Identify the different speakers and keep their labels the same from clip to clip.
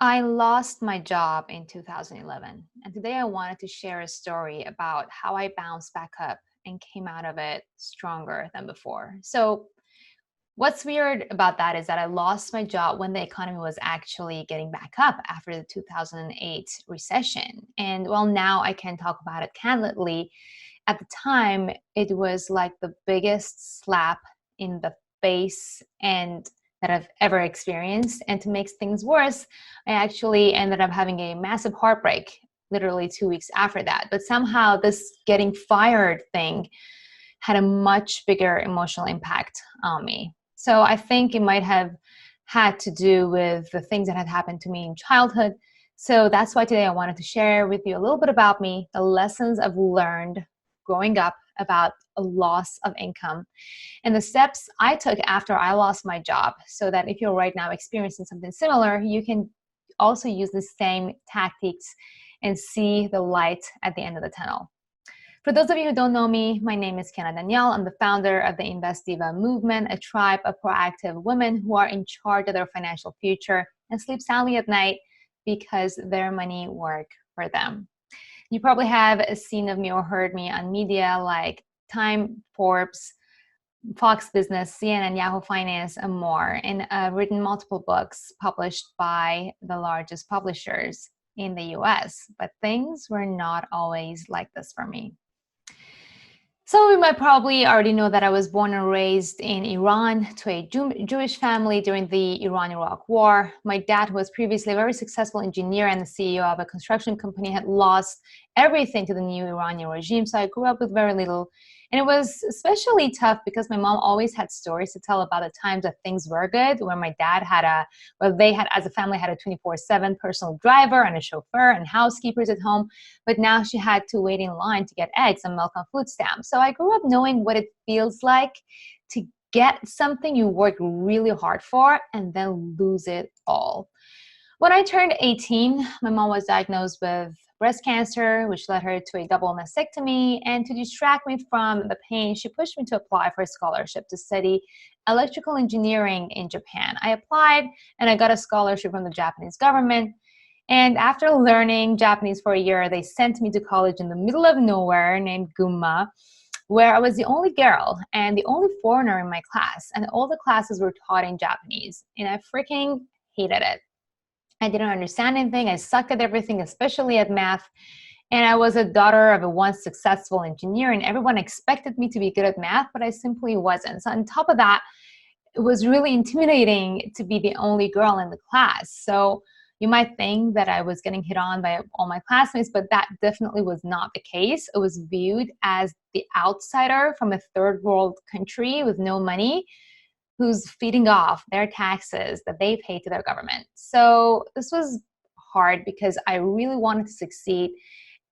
Speaker 1: I lost my job in 2011, and today I wanted to share a story about how I bounced back up and came out of it stronger than before. So, what's weird about that is that I lost my job when the economy was actually getting back up after the 2008 recession. And well, now I can talk about it candidly. At the time, it was like the biggest slap in the face and that I've ever experienced. And to make things worse, I actually ended up having a massive heartbreak literally 2 weeks after that. But somehow this getting fired thing had a much bigger emotional impact on me. So I think it might have had to do with the things that had happened to me in childhood. So that's why today I wanted to share with you a little bit about me, the lessons I've learned growing up about a loss of income, and the steps I took after I lost my job, so that if you're right now experiencing something similar, you can also use the same tactics and see the light at the end of the tunnel. For those of you who don't know me, my name is Kiana Danial. I'm the founder of the Invest Diva movement, a tribe of proactive women who are in charge of their financial future and sleep soundly at night because their money works for them. You probably have seen of me or heard me on media like Time, Forbes, Fox Business, CNN, Yahoo Finance, and more, and I've written multiple books published by the largest publishers in the US. But things were not always like this for me. Some of you might probably already know that I was born and raised in Iran to a Jewish family during the Iran-Iraq War. My dad, who was previously a very successful engineer and the CEO of a construction company, had lost everything to the new Iranian regime, so I grew up with very little. And it was especially tough because my mom always had stories to tell about the times that things were good, where my dad they had, as a family, had a 24/7 personal driver and a chauffeur and housekeepers at home. But now she had to wait in line to get eggs and milk on food stamps. So I grew up knowing what it feels like to get something you worked really hard for and then lose it all. When I turned 18, my mom was diagnosed with breast cancer, which led her to a double mastectomy. And to distract me from the pain, she pushed me to apply for a scholarship to study electrical engineering in Japan. I applied and I got a scholarship from the Japanese government. And after learning Japanese for a year, they sent me to college in the middle of nowhere named Gunma, where I was the only girl and the only foreigner in my class. And all the classes were taught in Japanese. And I freaking hated it. I didn't understand anything. I sucked at everything, especially at math. And I was a daughter of a once successful engineer, and everyone expected me to be good at math, but I simply wasn't. So on top of that, it was really intimidating to be the only girl in the class. So you might think that I was getting hit on by all my classmates, but that definitely was not the case. It was viewed as the outsider from a third world country with no money, who's feeding off their taxes that they pay to their government. So this was hard because I really wanted to succeed,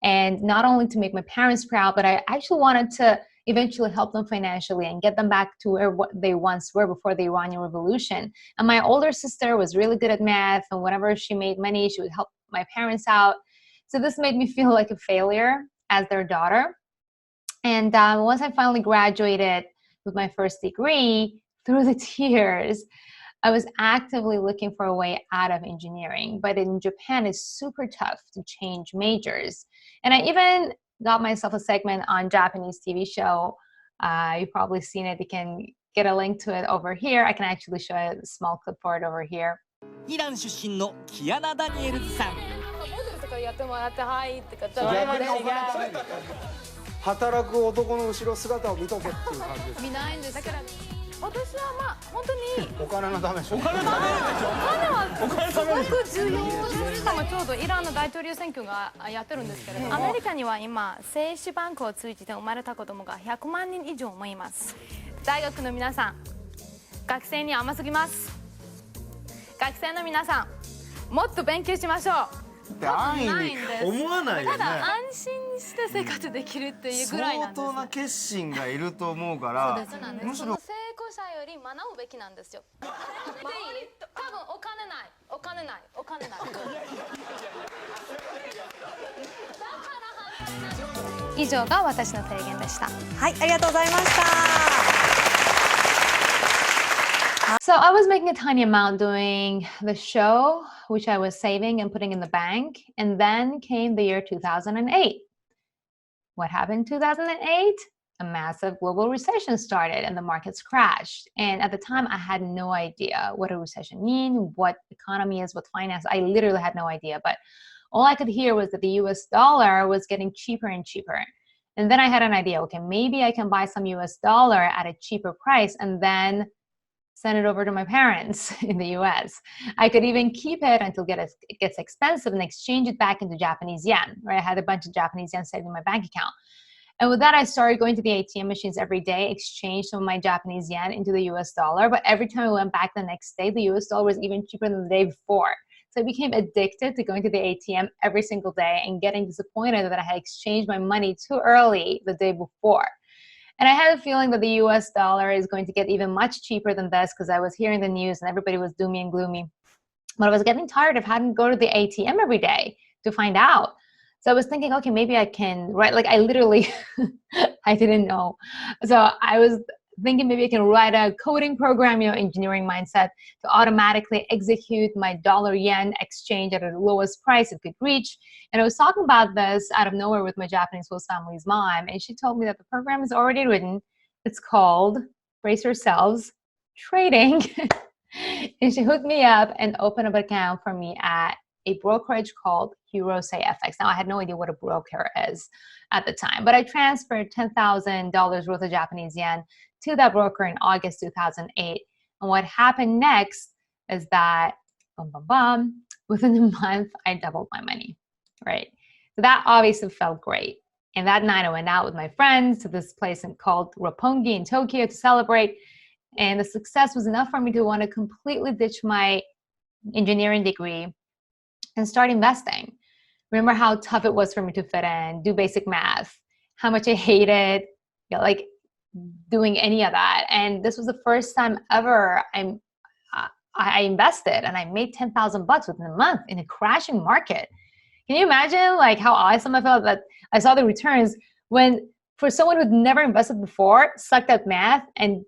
Speaker 1: and not only to make my parents proud, but I actually wanted to eventually help them financially and get them back to where they once were before the Iranian Revolution. And my older sister was really good at math, and whenever she made money, she would help my parents out. So this made me feel like a failure as their daughter. And once I finally graduated with my first degree, through the tears, I was actively looking for a way out of engineering. But in Japan, it's super tough to change majors. And I even got myself a segment on Japanese TV show. You've probably seen it. You can get a link to it over here. I can actually show a small clip for it over here.
Speaker 2: イラン出身のキアナ・ダニエルズさん。
Speaker 3: 働く男の後ろ姿を見とけっていう感じです。
Speaker 4: 見ないんです。だから私はまあ本当に
Speaker 3: お金のためでしょ。お金
Speaker 4: はすごく重要です。しかもちょうどイランの大統領選挙がやってるんですけれども、アメリカには今精子バンクを通じて生まれた子供が100万人以上もいます。大学の皆さん、学生に甘すぎます。学生の皆さん、もっと勉強しましょう。
Speaker 3: って安易に思わないよね。
Speaker 4: ただ安心して生活できるっていうぐらいなんです。
Speaker 3: 相当な決心がいると思うから、
Speaker 4: むしろ成功者より学ぶべきなんですよ。多分お金ない、お金ない、お金ない。以上が私の提言でした。
Speaker 5: はい、ありがとうございました。
Speaker 1: So I was making a tiny amount doing the show which I was saving and putting in the bank. And then came the year 2008. What happened in 2008? A massive global recession started and the markets crashed. And at the time, I had no idea what a recession means, what economy is, what finance. I literally had no idea. But all I could hear was that the US dollar was getting cheaper and cheaper. And then I had an idea, okay, maybe I can buy some US dollar at a cheaper price and then send it over to my parents in the US. I could even keep it until it gets expensive and exchange it back into Japanese yen, right? I had a bunch of Japanese yen saved in my bank account. And with that, I started going to the ATM machines every day, exchange some of my Japanese yen into the US dollar. But every time I went back the next day, the US dollar was even cheaper than the day before. So I became addicted to going to the ATM every single day and getting disappointed that I had exchanged my money too early the day before. And I had a feeling that the US dollar is going to get even much cheaper than this because I was hearing the news and everybody was doomy and gloomy. But I was getting tired of having to go to the ATM every day to find out. So I was thinking, okay, maybe I can, right? Like I literally, I didn't know. So I was thinking maybe I can write a coding program, engineering mindset to automatically execute my dollar yen exchange at the lowest price it could reach. And I was talking about this out of nowhere with my Japanese host family's mom. And she told me that the program is already written. It's called, brace yourselves, trading. And she hooked me up and opened up an account for me at a brokerage called Hirose FX. Now, I had no idea what a broker is at the time, but I transferred $10,000 worth of Japanese yen to that broker in August 2008. And what happened next is that, within a month, I doubled my money, right? So that obviously felt great. And that night, I went out with my friends to this place called Roppongi in Tokyo to celebrate. And the success was enough for me to want to completely ditch my engineering degree and start investing. Remember how tough it was for me to fit in, do basic math, how much I hated like doing any of that. And this was the first time ever I invested and I made $10,000 within a month in a crashing market. Can you imagine like how awesome I felt that I saw the returns when for someone who'd never invested before, sucked at math and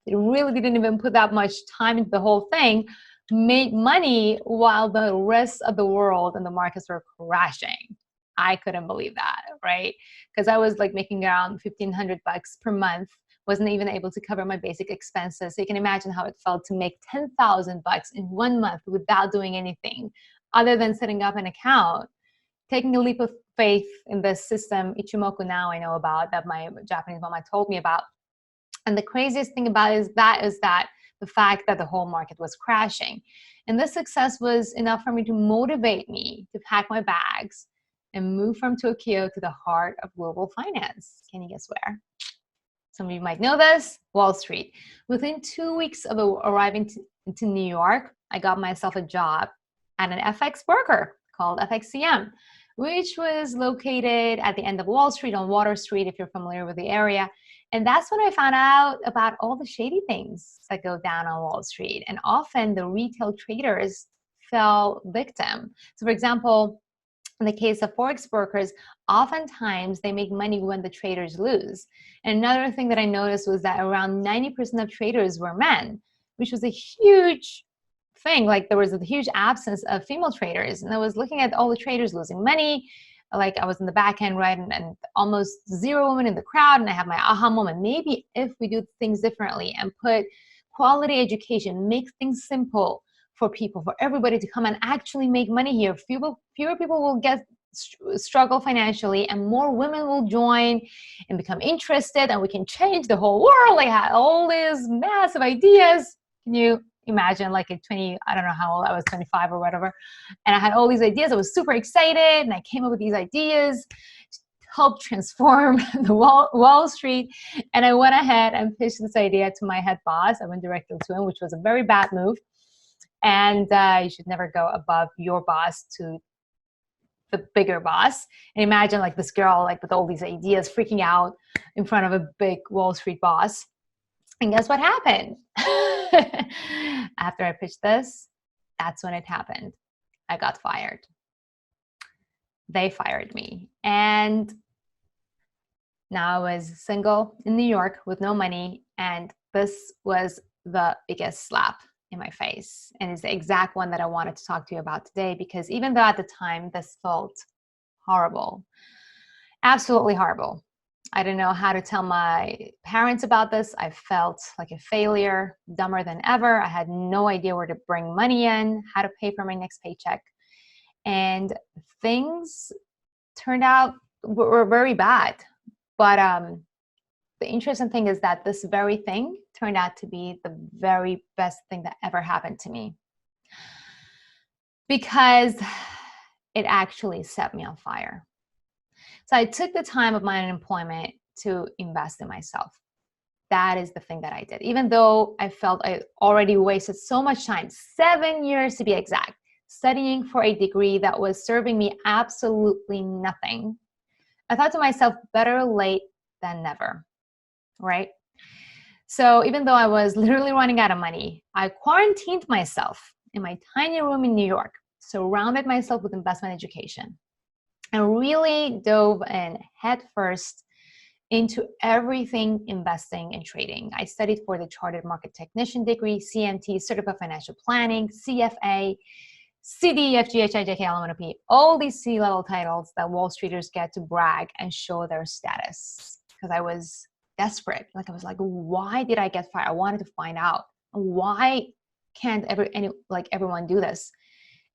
Speaker 1: really didn't even put that much time into the whole thing, made money while the rest of the world and the markets were crashing. I couldn't believe that, right? Because I was like making around $1,500 per month, wasn't even able to cover my basic expenses. So you can imagine how it felt to make $10,000 in 1 month without doing anything other than setting up an account, taking a leap of faith in the system, Ichimoku now I know about, that my Japanese mama told me about. And the craziest thing about it is that the fact that the whole market was crashing. And this success was enough for me to motivate me to pack my bags and move from Tokyo to the heart of global finance. Can you guess where? Some of you might know this, Wall Street. Within 2 weeks of arriving to New York, I got myself a job at an FX broker called FXCM, which was located at the end of Wall Street on Water Street, if you're familiar with the area. And that's when I found out about all the shady things that go down on Wall Street. And often the retail traders fell victim. So for example, in the case of Forex brokers, oftentimes they make money when the traders lose. And another thing that I noticed was that around 90% of traders were men, which was a huge thing. Like there was a huge absence of female traders. And I was looking at all the traders losing money. Like I was in the back end, right? And almost zero women in the crowd. And I have my aha moment. Maybe if we do things differently and put quality education, make things simple for people, for everybody to come and actually make money here. Fewer people will struggle financially and more women will join and become interested and we can change the whole world. I had all these massive ideas. Can you imagine like at 20, I don't know how old I was, 25 or whatever. And I had all these ideas. I was super excited and I came up with these ideas to help transform the Wall Street. And I went ahead and pitched this idea to my head boss. I went directly to him, which was a very bad move. And you should never go above your boss to the bigger boss. And imagine like this girl, like with all these ideas freaking out in front of a big Wall Street boss. And guess what happened? After I pitched this, that's when it happened. I got fired. They fired me. And now I was single in New York with no money. And this was the biggest slap in my face. And it's the exact one that I wanted to talk to you about today, because even though at the time this felt horrible, absolutely horrible. I didn't know how to tell my parents about this. I felt like a failure, dumber than ever. I had no idea where to bring money in, how to pay for my next paycheck. And things turned out were very bad. But the interesting thing is that this very thing turned out to be the very best thing that ever happened to me, because it actually set me on fire. So I took the time of my unemployment to invest in myself. That is the thing that I did. Even though I felt I already wasted so much time, 7 years to be exact, studying for a degree that was serving me absolutely nothing, I thought to myself, better late than never, right? So even though I was literally running out of money, I quarantined myself in my tiny room in New York, surrounded myself with investment education, and really dove in headfirst into everything investing and trading. I studied for the Chartered Market Technician degree, CMT, Certified Financial Planning, CFA, CD, FG, HI, JK, LMNOP, all these C-level titles that Wall Streeters get to brag and show their status. Because I was desperate. Like, I was like, why did I get fired? I wanted to find out. Why can't everyone do this?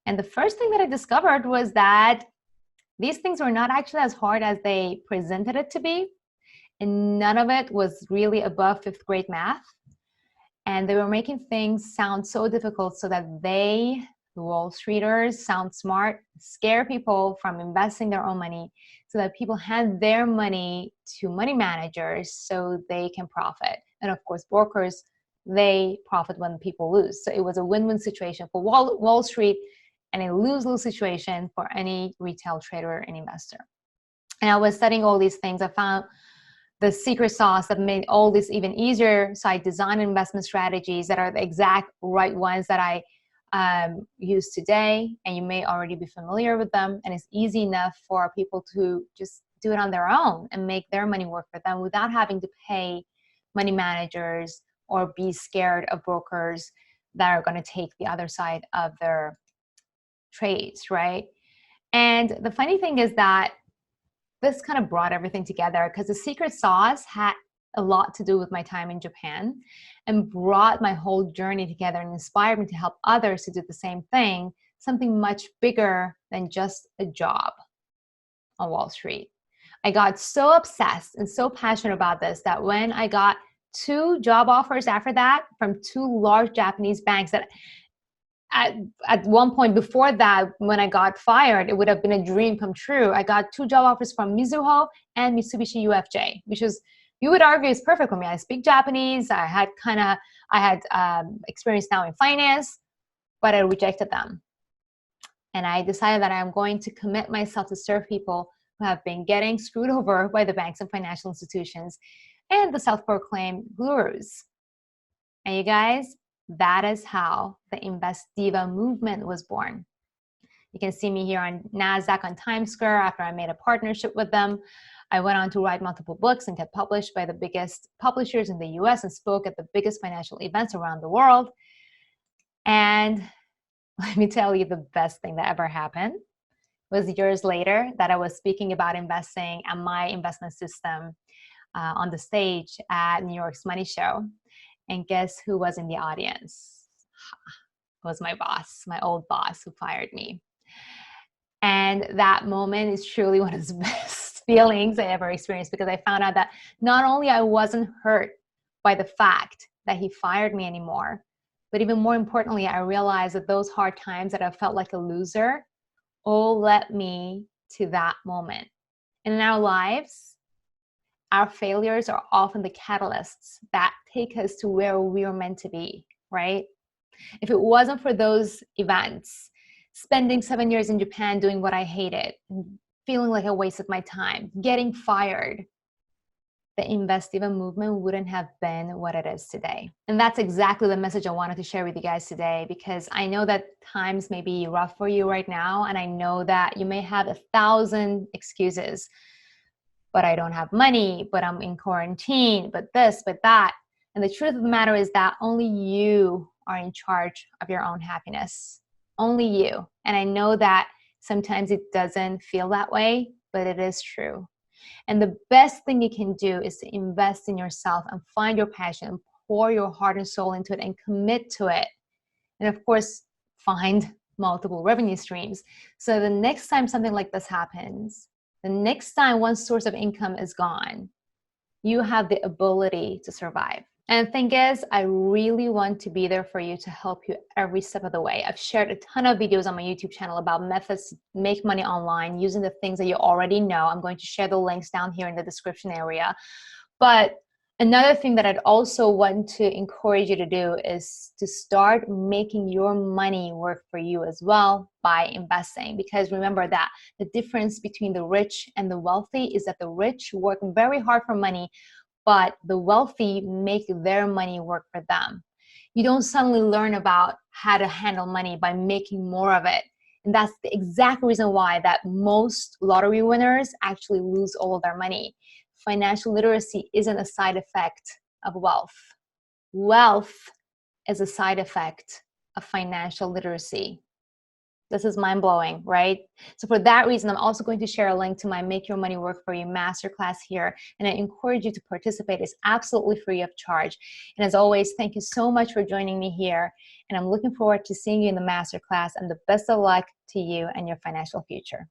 Speaker 1: And the first thing that I discovered was that these things were not actually as hard as they presented it to be. And none of it was really above 5th grade math. And they were making things sound so difficult so that they, the Wall Streeters, sound smart, scare people from investing their own money so that people hand their money to money managers so they can profit. And of course, brokers, they profit when people lose. So it was a win-win situation for Wall Street and a lose-lose situation for any retail trader and investor. And I was studying all these things. I found the secret sauce that made all this even easier. So I designed investment strategies that are the exact right ones that I use today. And you may already be familiar with them. And it's easy enough for people to just do it on their own and make their money work for them without having to pay money managers or be scared of brokers that are going to take the other side of their trades, right? And the funny thing is that this kind of brought everything together, because the secret sauce had a lot to do with my time in Japan and brought my whole journey together and inspired me to help others to do the same thing, something much bigger than just a job on Wall Street. I got so obsessed and so passionate about this that when I got 2 job offers after that from 2 large Japanese banks that at one point before that, when I got fired, it would have been a dream come true. I got 2 job offers from Mizuho and Mitsubishi UFJ, which is, you would argue, is perfect for me. I speak Japanese. I had experience now in finance, but I rejected them. And I decided that I'm going to commit myself to serve people who have been getting screwed over by the banks and financial institutions and the self-proclaimed gurus. And you guys, that is how the Invest Diva movement was born. You can see me here on NASDAQ on Times Square after I made a partnership with them. I went on to write multiple books and get published by the biggest publishers in the US and spoke at the biggest financial events around the world. And let me tell you, the best thing that ever happened was years later that I was speaking about investing and my investment system on the stage at New York's Money Show. And guess who was in the audience? It was my boss, my old boss, who fired me. And that moment is truly one of the best feelings I ever experienced, because I found out that not only I wasn't hurt by the fact that he fired me anymore, but even more importantly, I realized that those hard times that I felt like a loser all led me to that moment. And in our lives, our failures are often the catalysts that take us to where we were meant to be, right? If it wasn't for those events, spending 7 years in Japan doing what I hated, feeling like I wasted my time, getting fired, the Invest Diva movement wouldn't have been what it is today. And that's exactly the message I wanted to share with you guys today, because I know that times may be rough for you right now, and I know that you may have 1,000 excuses. But I don't have money, but I'm in quarantine, but this, but that. And the truth of the matter is that only you are in charge of your own happiness. Only you. And I know that sometimes it doesn't feel that way, but it is true. And the best thing you can do is to invest in yourself and find your passion, pour your heart and soul into it and commit to it. And of course, find multiple revenue streams. So the next time something like this happens, the next time one source of income is gone, you have the ability to survive. And the thing is, I really want to be there for you to help you every step of the way. I've shared a ton of videos on my YouTube channel about methods to make money online using the things that you already know. I'm going to share the links down here in the description area. But another thing that I'd also want to encourage you to do is to start making your money work for you as well by investing. Because remember that the difference between the rich and the wealthy is that the rich work very hard for money, but the wealthy make their money work for them. You don't suddenly learn about how to handle money by making more of it. And that's the exact reason why that most lottery winners actually lose all of their money. Financial literacy isn't a side effect of wealth. Wealth is a side effect of financial literacy. This is mind-blowing, right? So for that reason, I'm also going to share a link to my Make Your Money Work For You masterclass here, and I encourage you to participate. It's absolutely free of charge. And as always, thank you so much for joining me here, and I'm looking forward to seeing you in the masterclass, and the best of luck to you and your financial future.